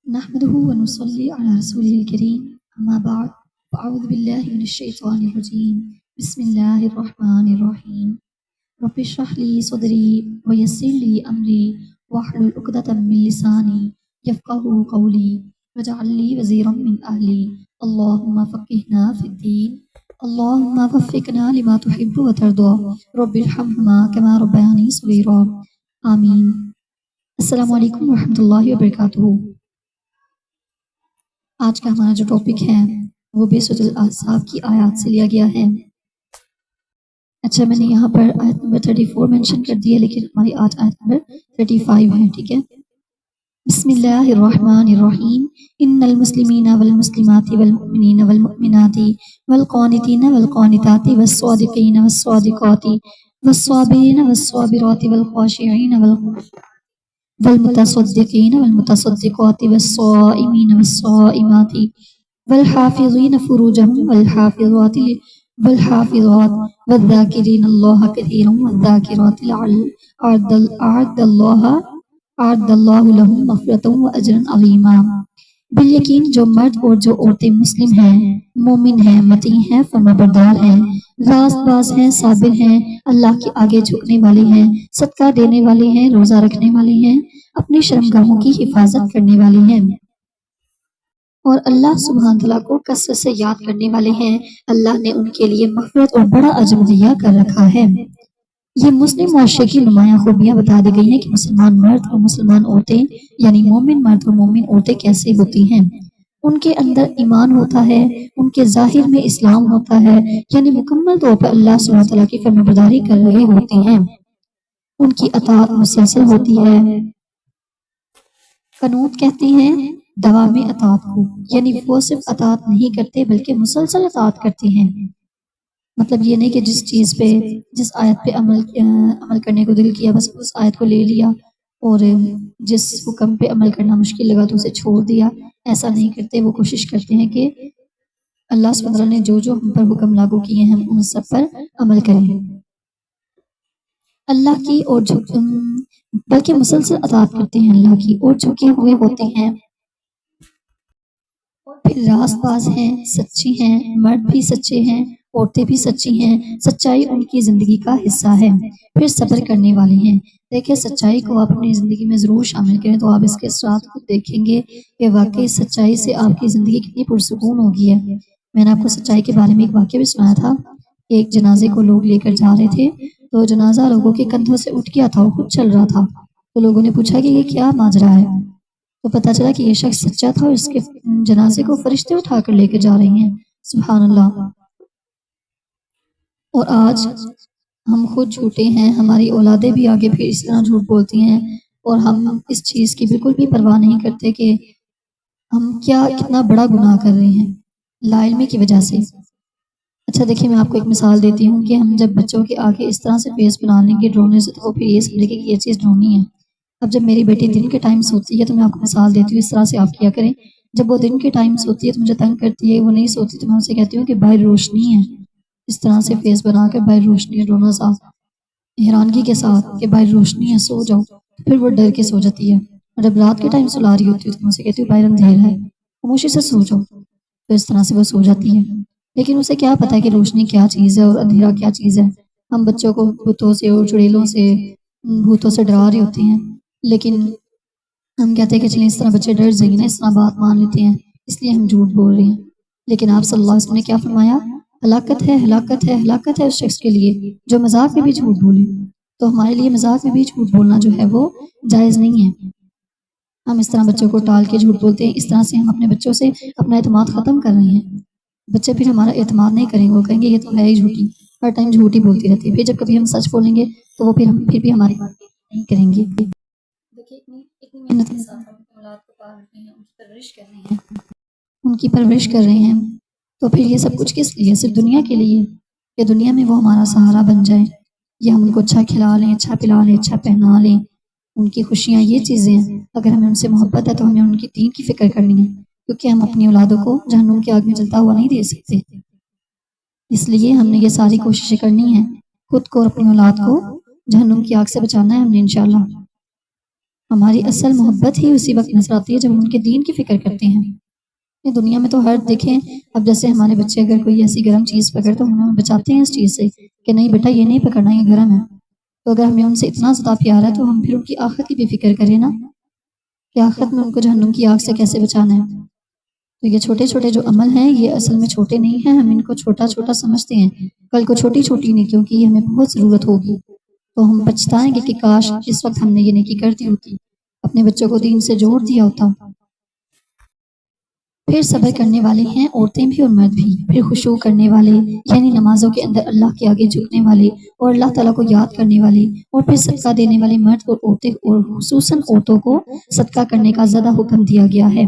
نحمده ونصلي على رسوله الكريم أما بعد فأعوذ بالله من الشيطان الرجيم بسم الله الرحمن الرحيم رب اشرح لي صدري ويسر لي أمري واحلل عقدة من لساني يفقهوا قولي واجعل لي وزيرا من أهلي اللهم فقهنا في الدين اللهم وفقنا لما تحب وترضى رب ارحمهما كما ربياني صغيرا آمین۔ السلام علیکم ورحمۃ اللہ وبرکاتہ۔ آج کا ہمارا جو ٹاپک ہے وہ بے سورۃ الاحزاب کی آیات سے لیا گیا ہے۔ اچھا، میں نے یہاں پر آیت نمبر 34 مینشن کر دی ہے، لیکن ہماری آج آیت نمبر 35 ہے، ٹھیک ہے۔ بسم اللہ الرحمن الرحیم ان المسلمین والمسلمات والمؤمنین والمؤمنات والقانتین والقانتات والصادقین والصادقات والصابرین والصابرات والخاشعین والمتصدقین والمتصدقات والصائمین والصائمات والحافظین فروجهم والحافظات والذاکرین اللہ کثیرا والذاکرات اعد اللہ لہم مغفرۃ واجرا عظیما۔ بالیقین جو مرد اور جو عورتیں مسلم ہیں، مومن ہیں، مطیع ہیں، فرمانبردار ہیں، راست باز ہیں، صابر ہیں، اللہ کے آگے جھکنے والے ہیں، صدقہ دینے والے ہیں، روزہ رکھنے والے ہیں، اپنی شرمگاہوں کی حفاظت کرنے والے ہیں، اور اللہ سبحانہ تعالیٰ کو کثرت سے یاد کرنے والے ہیں، اللہ نے ان کے لیے مغفرت اور بڑا اجر مہیا کر رکھا ہے۔ یہ مسلم معاشرے کی نمایاں خوبیاں بتا دی گئی ہیں کہ مسلمان مرد اور مسلمان عورتیں یعنی مومن مرد اور مومن عورتیں کیسے ہوتی ہیں۔ ان کے اندر ایمان ہوتا ہے، ان کے ظاہر میں اسلام ہوتا ہے، یعنی مکمل طور پر اللہ سبحانہ تعالیٰ کی فرمانبرداری کر رہے ہوتے ہیں، ان کی اطاعت مسلسل ہوتی ہے۔ قنوت کہتے ہیں دوام اطاعت کو، یعنی وہ صرف اطاعت نہیں کرتے بلکہ مسلسل اطاعت کرتے ہیں۔ مطلب یہ نہیں کہ جس چیز پہ جس آیت پہ عمل کرنے کو دل کیا بس اس آیت کو لے لیا، اور جس حکم پہ عمل کرنا مشکل لگا تو اسے چھوڑ دیا، ایسا نہیں کرتے۔ وہ کوشش کرتے ہیں کہ اللہ سبحانہ وتعالیٰ نے جو جو ہم پر حکم لاگو کیے ہیں ہم ان سب پر عمل کریں، اللہ کی اور بلکہ مسلسل اطاعت کرتے ہیں اللہ کی، اور جھکے ہوئے ہوتے ہیں، اور پھر راست باز ہیں، سچی ہیں، مرد بھی سچے ہیں، عورتیں بھی سچی ہیں، سچائی ان کی زندگی کا حصہ ہے، پھر صبر کرنے والے ہیں۔ دیکھیں، سچائی کو آپ اپنی زندگی میں ضرور شامل کریں تو آپ اس کے اثرات کو دیکھیں گے کہ واقعی سچائی سے آپ کی زندگی کتنی پرسکون ہوگی ہے۔ میں نے آپ کو سچائی کے بارے میں ایک واقعہ بھی سنایا تھا۔ ایک جنازے کو لوگ لے کر جا رہے تھے تو جنازہ لوگوں کے کندھوں سے اٹھ گیا تھا، وہ خود چل رہا تھا، تو لوگوں نے پوچھا کہ یہ کیا ماجرا ہے، تو پتہ چلا کہ یہ شخص سچا تھا اور اس کے جنازے کو فرشتے اٹھا کر لے کر جا رہے ہیں۔ سبحان اللہ۔ اور آج ہم خود جھوٹے ہیں، ہماری اولادیں بھی آگے پھر اس طرح جھوٹ بولتی ہیں، اور ہم اس چیز کی بالکل بھی پرواہ نہیں کرتے کہ ہم کتنا بڑا گناہ کر رہے ہیں لا علمی کی وجہ سے۔ اچھا دیکھیں، میں آپ کو ایک مثال دیتی ہوں کہ ہم جب بچوں کے آگے اس طرح سے فیس بنا لیں گے ڈرونے سے تو وہ پھر یہ سمجھے گے کہ یہ چیز ڈرونی ہے۔ اب جب میری بیٹی دن کے ٹائم سوتی ہے تو میں آپ کو مثال دیتی ہوں، اس طرح سے آپ کیا کریں۔ جب وہ دن کے ٹائم سوتی ہے تو مجھے تنگ کرتی ہے، وہ نہیں سوتی تو میں اسے کہتی ہوں کہ باہر روشنی ہے، اس طرح سے فیس بنا کر باہر روشنی ہے، ڈرونا ساتھ حیرانگی کے ساتھ کہ باہر روشنی ہے، سو جاؤ، پھر وہ ڈر کے سو جاتی ہے۔ اور جب رات کے ٹائم سلا رہی ہوتی ہے تو میں اسے کہتی ہوں باہر اندھیرا ہے، خاموشی سے سو جاؤ، تو اس طرح سے وہ سو جاتی ہے۔ لیکن اسے کیا پتا ہے کہ روشنی کیا چیز ہے اور اندھیرا کیا چیز ہے۔ ہم بچوں کو بتوں سے اور چڑیلوں سے بھوتوں سے ڈرا رہے ہوتے ہیں، لیکن ہم کہتے ہیں کہ چلیں اس طرح بچے ڈر جائیں نا، اس طرح بات مان لیتے ہیں، اس لیے ہم جھوٹ بول رہے ہیں۔ لیکن آپ صلی اللہ علیہ وسلم نے کیا فرمایا؟ ہلاکت ہے، ہلاکت ہے، ہلاکت ہے اس شخص کے لیے جو مذاق میں بھی جھوٹ بولے۔ تو ہمارے لیے مذاق میں بھی جھوٹ بولنا جو ہے وہ جائز نہیں ہے۔ ہم اس طرح بچوں کو ٹال کے جھوٹ بولتے ہیں، اس طرح سے ہم اپنے بچوں سے اپنا اعتماد ختم کر رہے ہیں۔ بچے پھر ہمارا اعتماد نہیں کریں گے، وہ کہیں گے یہ تو ہے ہی جھوٹی، ہر ٹائم جھوٹ ہی بولتی رہتی ہے۔ پھر جب کبھی ہم سچ بولیں گے تو وہ پھر بھی ہماری بات نہیں کریں گے۔ دیکھیے، اتنی محنت کے ساتھ ہم اپنی اولاد کو پال رہے ہیں، ان کی پرورش کر رہے ہیں، تو پھر یہ سب کچھ کس لیے؟ صرف دنیا کے لیے کہ دنیا میں وہ ہمارا سہارا بن جائے، یا ہم ان کو اچھا کھلا لیں، اچھا پلا لیں، اچھا پہنا لیں، ان کی خوشیاں یہ چیزیں ہیں۔ اگر ہمیں ان سے محبت ہے تو ہمیں ان کی دین کی فکر کرنی ہے، کیونکہ ہم اپنی اولادوں کو جہنم کی آگ میں جلتا ہوا نہیں دے سکتے۔ اس لیے ہم نے یہ ساری کوششیں کرنی ہیں، خود کو اور اپنی اولاد کو جہنم کی آگ سے بچانا ہے ہم نے انشاءاللہ۔ ہماری اصل محبت ہی اسی وقت نظر آتی ہے جب ہم ان کے دین کی فکر کرتے ہیں. یہ دنیا میں تو ہر دیکھیں، اب جیسے ہمارے بچے اگر کوئی ایسی گرم چیز پکڑ تو ہم انہیں بچاتے ہیں اس چیز سے کہ نہیں بیٹا یہ نہیں پکڑنا، یہ گرم ہے. تو اگر ہمیں ان سے اتنا زیادہ پیار ہے تو ہم پھر ان کی آخرت کی بھی فکر کریں نا، کہ آخرت میں ان کو جہنم کی آگ سے کیسے بچانا ہے. تو یہ چھوٹے چھوٹے جو عمل ہیں یہ اصل میں چھوٹے نہیں ہیں، ہم ان کو چھوٹا چھوٹا سمجھتے ہیں، کل کو چھوٹی چھوٹی نیکیوں کی ہمیں بہت ضرورت ہوگی. تو ہم پچھتائیں گے کہ کاش اس وقت ہم نے یہ نیکی کر دی ہوتی، اپنے بچوں کو دین سے جوڑ دیا ہوتا. پھر صبر کرنے والے ہیں عورتیں بھی اور مرد بھی. پھر خشوع کرنے والے یعنی نمازوں کے اندر اللہ کے آگے جھکنے والے اور اللہ تعالیٰ کو یاد کرنے والے. اور پھر صدقہ دینے والے مرد اور عورتیں، اور خصوصاً عورتوں کو صدقہ کرنے کا زیادہ حکم دیا گیا ہے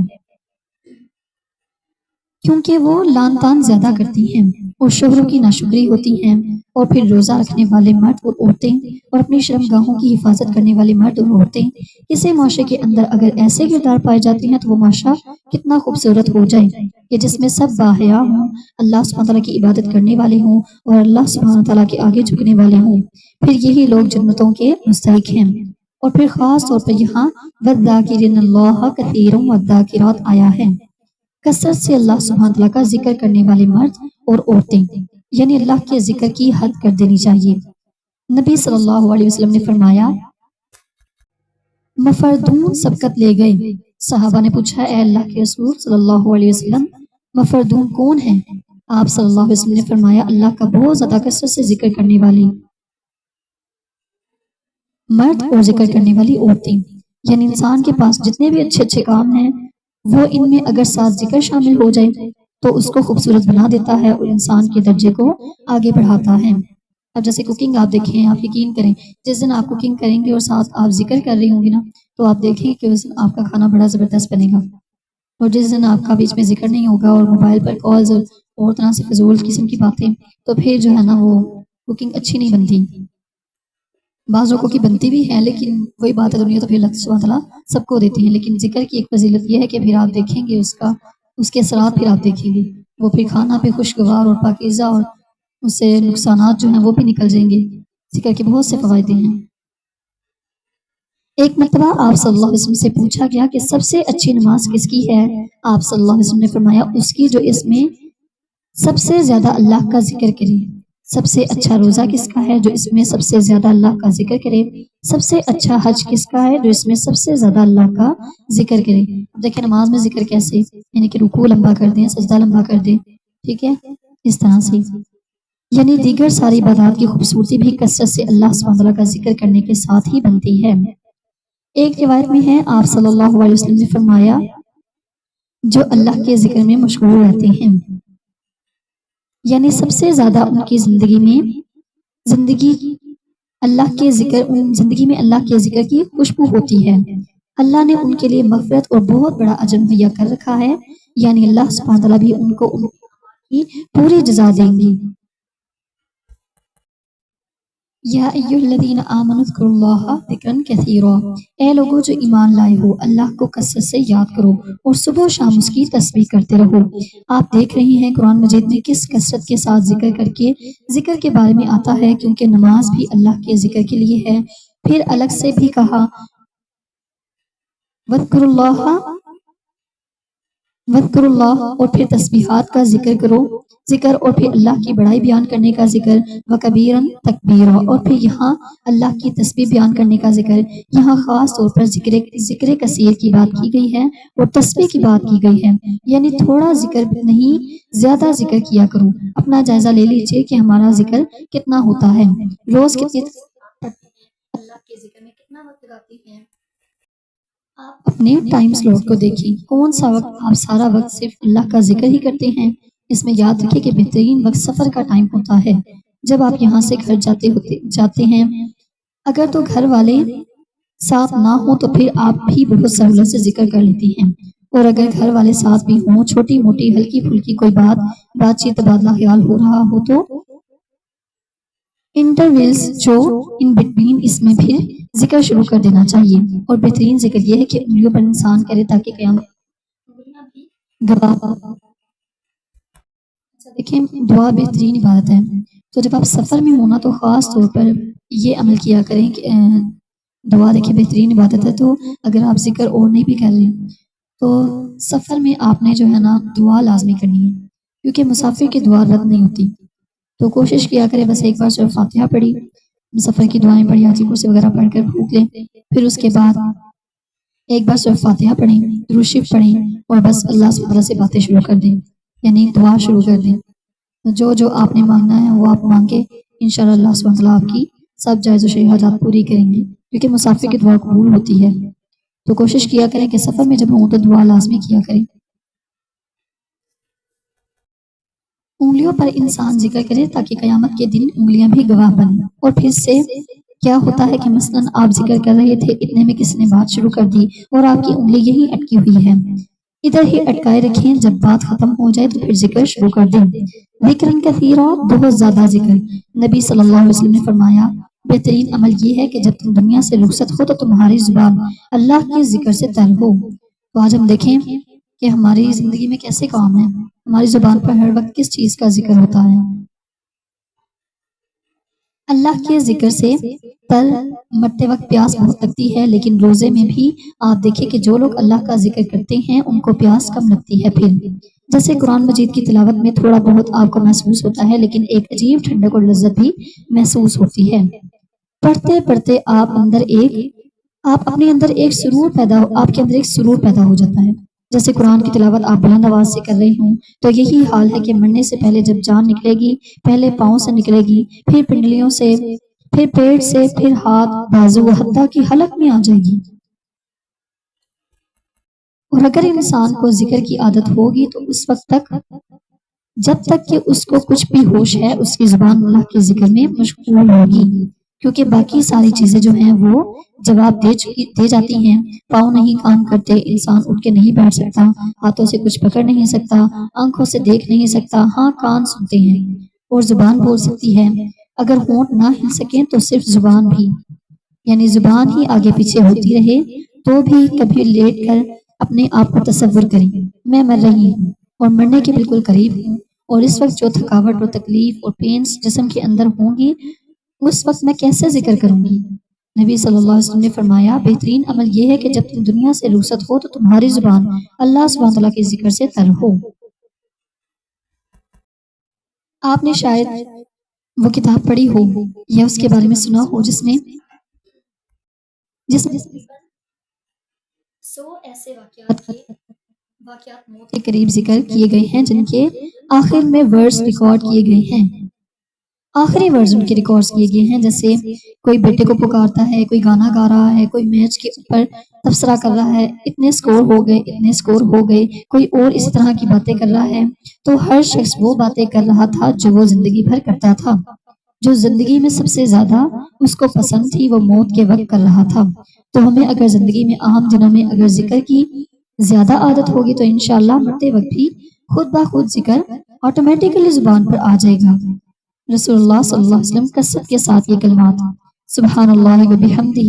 کیونکہ وہ لان تان زیادہ کرتی ہیں اور شوہروں کی ناشکری ہوتی ہیں. اور پھر روزہ رکھنے والے مرد اور عورتیں اور اپنی شرم گاہوں کی حفاظت کرنے والے مرد اور عورتیں. کسی معاشرے کے اندر اگر ایسے کردار پائے جاتے ہیں تو وہ معاشرہ کتنا خوبصورت ہو جائے کہ جس میں سب باحیا ہوں، اللہ سبحانہ تعالیٰ کی عبادت کرنے والے ہوں اور اللہ سبحانہ تعالیٰ کے آگے جھکنے والے ہوں. پھر یہی لوگ جنتوں کے مستحق ہیں. اور پھر خاص طور پر یہاں وَالذَّاكِرِينَ اللَّهَ كَثِيرًا وَالذَّاكِرَاتِ آیا ہے. کثرت سے اللہ سبحانہ تعالیٰ کا ذکر کرنے والے مرد اور عورتیں، یعنی اللہ کے ذکر کی حد کر دینی چاہیے. نبی صلی اللہ علیہ وسلم نے فرمایا مفردون سبقت لے گئے. صحابہ نے پوچھا اے اللہ کے رسول صلی اللہ علیہ وسلم مفردون کون ہیں؟ آپ صلی اللہ علیہ وسلم نے فرمایا اللہ کا بہت زیادہ کثرت سے ذکر کرنے والی مرد اور ذکر کرنے والی عورتیں. یعنی انسان کے پاس جتنے بھی اچھے اچھے کام ہیں وہ ان میں اگر ساتھ ذکر شامل ہو جائے تو اس کو خوبصورت بنا دیتا ہے اور انسان کے درجے کو آگے بڑھاتا ہے. اب جیسے کوکنگ آپ دیکھیں، آپ یقین کریں جس دن آپ کوکنگ کریں گے اور ساتھ آپ ذکر کر رہی ہوں گی نا تو آپ دیکھیں کہ اس دن آپ کا کھانا بڑا زبردست بنے گا. اور جس دن آپ کا بیچ میں ذکر نہیں ہوگا اور موبائل پر کالز اور طرح سے فضول قسم کی باتیں تو پھر جو ہے نا وہ کوکنگ اچھی نہیں بنتی. بعض لوگوں کی بنتی بھی ہے لیکن وہی بات ہے دنیا تو پھر اللہ سبحانہ تعالیٰ سب کو دیتی ہے. لیکن ذکر کی ایک فضیلت یہ ہے کہ پھر آپ دیکھیں گے اس کے اثرات پھر آپ دیکھیں گے وہ پھر کھانا پہ خوشگوار اور پاکیزہ اور اس سے نقصانات جو ہیں وہ بھی نکل جائیں گے. ذکر کے بہت سے فوائد ہیں. ایک مرتبہ آپ صلی اللہ علیہ وسلم سے پوچھا گیا کہ سب سے اچھی نماز کس کی ہے؟ آپ صلی اللہ علیہ وسلم نے فرمایا اس کی جو اس میں سب سے زیادہ اللہ کا ذکر کرے. سب سے اچھا روزہ کس کا ہے جو اس میں سب سے زیادہ اللہ کا ذکر کرے. سب سے اچھا حج کس کا ہے جو اس میں سب سے زیادہ اللہ کا ذکر کرے. دیکھیں نماز میں ذکر کیسے، یعنی کہ رکوع لمبا کر دیں، سجدہ لمبا کر دیں، ٹھیک ہے اس طرح سے. یعنی دیگر ساری عبادات کی خوبصورتی بھی کثرت سے اللہ سبحانہ تعالیٰ کا ذکر کرنے کے ساتھ ہی بنتی ہے. ایک روایت میں ہے آپ صلی اللہ علیہ وسلم نے فرمایا جو اللہ کے ذکر میں مشغول رہتے ہیں یعنی سب سے زیادہ ان کی زندگی اللہ کے ذکر زندگی میں اللہ کے ذکر کی خوشبو ہوتی ہے. اللہ نے ان کے لیے مغفرت اور بہت بڑا اجر مہیا کر رکھا ہے، یعنی اللہ سبحانہ تعالیٰ بھی ان کو ان کی پوری جزا دیں گی. یا ایھا الذین آمنوا اذکروا اللہ ذکرا کثیرا، اے لوگوں جو ایمان لائے ہو اللہ کو کثرت سے یاد کرو اور صبح و شام اس کی تسبیح کرتے رہو. آپ دیکھ رہی ہیں قرآن مجید میں کس کثرت کے ساتھ ذکر کے بارے میں آتا ہے کیونکہ نماز بھی اللہ کے ذکر کے لیے ہے. پھر الگ سے بھی کہا وذکر اللہ اور پھر تسبیحات کا ذکر اور پھر اللہ کی بڑائی بیان کرنے کا ذکر وکبیرن تکبیرا اور پھر یہاں اللہ کی تسبیح بیان کرنے کا ذکر. یہاں خاص طور پر ذکر کثیر کی بات کی گئی ہے اور تسبیح کی بات کی گئی ہے. یعنی تھوڑا ذکر نہیں زیادہ ذکر کیا کرو. اپنا جائزہ لے لیجئے کہ ہمارا ذکر کتنا ہوتا ہے، روز کتنی اللہ کے ذکر میں کتنا وقت لگاتی ہیں. آپ اپنے ٹائم سلوٹ کو دیکھیں کون سا وقت آپ سارا وقت صرف اللہ کا ذکر ہی کرتے ہیں. اس میں یاد رکھیں کہ بہترین وقت سفر کا ٹائم ہوتا ہے جب آپ یہاں سے گھر جاتے ہیں. اگر تو گھر والے ساتھ نہ ہوں تو پھر آپ بھی بہت سہولت سے ذکر کر لیتی ہیں، اور اگر گھر والے ساتھ بھی ہوں چھوٹی موٹی ہلکی پھلکی کوئی بات چیت تبادلہ خیال ہو رہا ہو تو انٹرویلز جو ان بٹوین اس میں پھر ذکر شروع کر دینا چاہیے. اور بہترین ذکر یہ ہے کہ انگلیوں پر انسان کرے تاکہ قیامت گواہ. دیکھیں دعا بہترین عبادت ہے. تو جب آپ سفر میں ہونا تو خاص طور پر یہ عمل کیا کریں کہ دعا دیکھیں بہترین عبادت ہے، تو اگر آپ ذکر اور نہیں بھی کر رہے ہیں تو سفر میں آپ نے جو ہے نا دعا لازمی کرنی ہے، کیونکہ مسافر کی دعا رد نہیں ہوتی۔ تو کوشش کیا کرے بس ایک بار سورہ فاتحہ پڑھی، سفر کی دعائیں پڑھی، آیت کرسی وغیرہ پڑھ کر بھوک لیں، پھر اس کے بعد ایک بار سورہ فاتحہ پڑھیں، درود شریف پڑھیں، اور بس اللہ سبحانہ وتعالیٰ سے باتیں شروع کر دیں، یعنی دعا شروع کر دیں۔ جو جو آپ نے مانگنا ہے وہ آپ مانگے، انشاءاللہ اللہ سبحانہ وتعالیٰ آپ کی سب جائز و شرعی حاجات پوری کریں گے، کیونکہ مسافر کی دعا قبول ہوتی ہے۔ تو کوشش کیا کریں کہ سفر میں جب ہوں تو دعا لازمی کیا کریں۔ انگلیوں پر انسان ذکر کرے تاکہ قیامت کے دن انگلیاں بھی گواہ بنیں۔ اور پھر سے کیا ہوتا ہے کہ مثلا آپ ذکر کر رہے تھے، اتنے میں کسی نے بات شروع کر دی اور آپ کی انگلی یہی اٹکی ہوئی ہے، ادھر ہی اٹکائے رکھیں، جب بات ختم ہو جائے تو پھر ذکر شروع کر دیں۔ ذکرن کثیرا، بہت زیادہ ذکر۔ نبی صلی اللہ علیہ وسلم نے فرمایا بہترین عمل یہ ہے کہ جب تم دنیا سے رخصت ہو تو تمہاری زبان اللہ کے ذکر سے تر ہو۔ تو آج ہم دیکھیں کہ ہماری زندگی میں کیسے کام ہے، ہماری زبان پر ہر وقت کس چیز کا ذکر ہوتا ہے۔ اللہ کے ذکر سے تر مرتے وقت پیاس بہت لگتی ہے، لیکن روزے میں بھی آپ دیکھیں کہ جو لوگ اللہ کا ذکر کرتے ہیں ان کو پیاس کم لگتی ہے۔ پھر جیسے قرآن مجید کی تلاوت میں تھوڑا بہت آپ کو محسوس ہوتا ہے، لیکن ایک عجیب ٹھنڈک اور لذت بھی محسوس ہوتی ہے۔ پڑھتے پڑھتے آپ اپنے اندر ایک سرور آپ کے اندر ایک سرور پیدا ہو جاتا ہے۔ جیسے قرآن کی تلاوت آپ بلند آواز سے کر رہے ہوں تو یہی حال ہے کہ مرنے سے پہلے جب جان نکلے گی، پہلے پاؤں سے نکلے گی، پھر پنڈلیوں سے، پھر پیٹ سے، پھر ہاتھ، بازو، حتیٰ کی حلق میں آ جائے گی۔ اور اگر انسان کو ذکر کی عادت ہوگی تو اس وقت تک، جب تک کہ اس کو کچھ بھی ہوش ہے، اس کی زبان اللہ کے ذکر میں مشغول ہوگی، کیونکہ باقی ساری چیزیں جو ہیں وہ جواب دے جاتی ہیں۔ پاؤں نہیں کام کرتے، انسان اٹھ کے نہیں بیٹھ سکتا، ہاتھوں سے کچھ پکڑ نہیں سکتا، آنکھوں سے دیکھ نہیں سکتا، ہاں کان سنتے ہیں، اور زبان بول سکتی ہے۔ اگر ہونٹ نہ ہل سکیں تو صرف زبان بھی، یعنی زبان ہی آگے پیچھے ہوتی رہے تو بھی کبھی لیٹ کر اپنے آپ کو تصور کریں میں مر رہی ہوں اور مرنے کے بالکل قریب ہوں، اور اس وقت جو تھکاوٹ اور تکلیف اور پینس جسم کے اندر ہوں گی، اس وقت میں کیسے ذکر کروں گی؟ نبی صلی اللہ علیہ وسلم نے فرمایا بہترین عمل یہ ہے کہ جب تم دنیا سے رخصت ہو تو تمہاری زبان اللہ سبحانہ وتعالیٰ کے ذکر سے تر ہو۔ آپ نے شاید وہ کتاب پڑھی ہو یا اس کے بارے میں سنا ہو جس میں ایسے واقعات موت کے قریب ذکر کیے گئے ہیں جن کے آخر میں ورڈز ریکارڈ کیے گئے ہیں، آخری ورڈز ان کے ریکارڈز کیے گئے ہیں، جیسے کوئی بیٹے کو پکارتا ہے، کوئی گانا گا رہا ہے، کوئی میچ کے اوپر تبصرہ کر رہا ہے، اتنے سکور ہو گئے، اتنے سکور ہو گئے، کوئی اور اسی طرح کی باتیں کر رہا ہے۔ تو ہر شخص وہ باتیں کر رہا تھا جو وہ زندگی بھر کرتا تھا، جو زندگی میں سب سے زیادہ اس کو پسند تھی وہ موت کے وقت کر رہا تھا۔ تو ہمیں اگر زندگی میں عام دنوں میں اگر ذکر کی زیادہ عادت ہوگی تو انشاءاللہ مرتے وقت بھی خود بخود ذکر آٹومیٹیکلی زبان پر آ جائے گا۔ رسول اللہ صلی اللہ علیہ وسلم کثرت کے ساتھ یہ کلمات سبحان اللہ و بحمدہ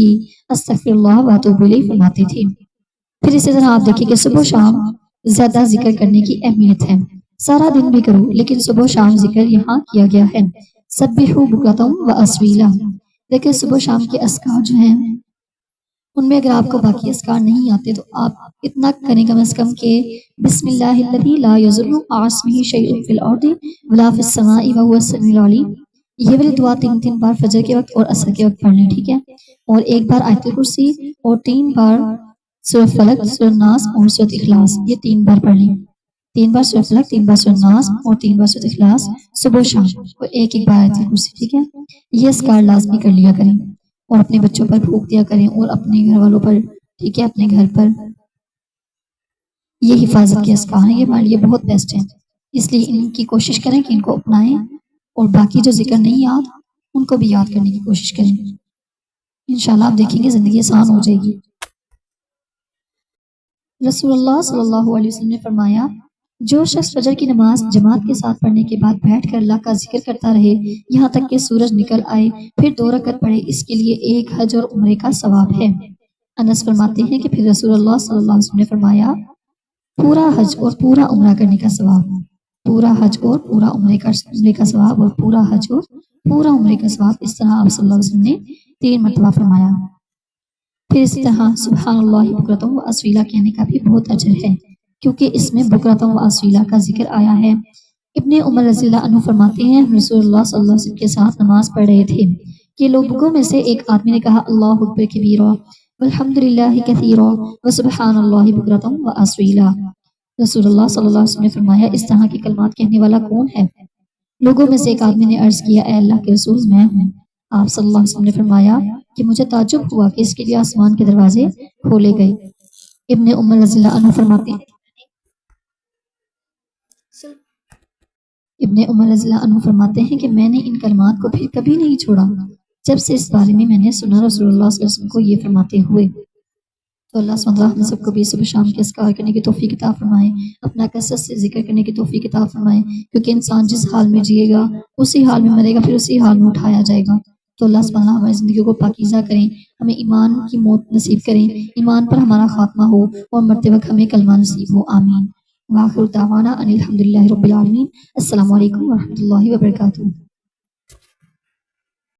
استغفر اللہ و اتوب الیہ فرماتے تھے۔ پھر اسی طرح آپ دیکھیں کہ صبح و شام زیادہ ذکر کرنے کی اہمیت ہے، سارا دن بھی کرو لیکن صبح و شام ذکر یہاں کیا گیا ہے۔ سبحوا بکرۃ و اصیلا، دیکھیں صبح و شام کے اذکار جو ہیں ان میں اگر آپ کو باقی اذکار نہیں آتے تو آپ اتنا کریں کم از کم کہ بسم اللہ الذی لا یضر مع اسمہ شیء فی الارض ولا فی السماء وهو السمیع العلیم، یہ والی دعا 3 بار فجر کے وقت اور عصر کے وقت پڑھ لیں، ٹھیک ہے؟ اور 1 بار آیت الکرسی اور 3 بار سورہ فلق، سورہ ناس اور سورہ اخلاص، یہ 3 بار پڑھ لیں۔ 3 بار سورہ فلق، 3 بار سورہ ناس اور 3 بار سورہ اخلاص صبح و شام، اور 1 بار آیت الکرسی، ٹھیک ہے؟ یہ اذکار لازمی کر لیا کریں، اور اپنے بچوں پر پھونک دیا کریں اور اپنے گھر والوں پر، ٹھیک ہے، اپنے گھر پر۔ یہ حفاظت کے اذکار ہیں، یہ ہمارے لیے بہت بیسٹ ہیں، اس لیے ان کی کوشش کریں کہ ان کو اپنائیں، اور باقی جو ذکر نہیں یاد ان کو بھی یاد کرنے کی کوشش کریں، انشاءاللہ آپ دیکھیں گے زندگی آسان ہو جائے گی۔ رسول اللہ صلی اللہ علیہ وسلم نے فرمایا جو شخص فجر کی نماز جماعت کے ساتھ پڑھنے کے بعد بیٹھ کر اللہ کا ذکر کرتا رہے یہاں تک کہ سورج نکل آئے، پھر 2 رکعت پڑھے، اس کے لیے 1 حج اور عمرے کا ثواب ہے۔ انس فرماتے ہیں کہ پھر رسول اللہ صلی اللہ علیہ وسلم نے فرمایا پورا حج اور پورا عمرہ کرنے کا ثواب، پورا حج اور پورا عمرے کا ثواب، اور پورا حج اور پورا عمرے کا ثواب، اس طرح آپ صلی اللہ علیہ وسلم نے 3 مرتبہ فرمایا۔ پھر اس طرح سبحان اللہ بکرۃ و اصیلا کہنے کا بھی بہت اجر ہے، کیونکہ اس میں بکرۃ و اصیلا کا ذکر آیا ہے۔ ابن عمر رضی اللہ عنہ فرماتے ہیں ہم رسول اللہ صلی اللہ علیہ وسلم کے ساتھ نماز پڑھ رہے تھے کہ لوگوں میں سے ایک آدمی نے کہا اللہ اکبر کبیرہ والحمد للہ کثیرہ وسبحان اللہ بکرۃ و اصیلا۔ رسول اللہ صلی اللہ علیہ وسلم نے فرمایا اس طرح کے کلمات کہنے والا کون ہے؟ لوگوں میں سے ایک آدمی نے عرض کیا اے اللہ کے رسول میں ہوں۔ آپ صلی اللہ علیہ وسلم نے فرمایا کہ مجھے تعجب ہوا کہ اس کے لیے آسمان کے دروازے کھولے گئے۔ ابن عمر رضی اللہ عنہ فرماتے ہیں ابن عمر رضی اللہ عنہ فرماتے ہیں کہ میں نے ان کلمات کو پھر کبھی نہیں چھوڑا جب سے اس بارے میں نے سنا رسول اللہ صلی اللہ علیہ وسلم کو یہ فرماتے ہوئے۔ تو اللہ سبحانہ وتعالیٰ ہم سب کو بھی صبح شام کے اذکار کرنے کی توفیق عطا فرمائے، اپنا کثرت سے ذکر کرنے کی توفیق عطا فرمائے، کیونکہ انسان جس حال میں جیے گا اسی حال میں مرے گا، پھر اسی حال میں اٹھایا جائے گا۔ تو اللہ سبحانہ وتعالیٰ ہماری زندگیوں کو پاکیزہ کریں، ہمیں ایمان کی موت نصیب کریں، ایمان پر ہمارا خاتمہ ہو اور مرتے وقت ہمیں کلمہ نصیب ہو، آمین۔ وآخر دعوانا ان الحمد للہ رب العالمین۔ السلام علیکم ورحمۃ اللہ وبرکاتہ۔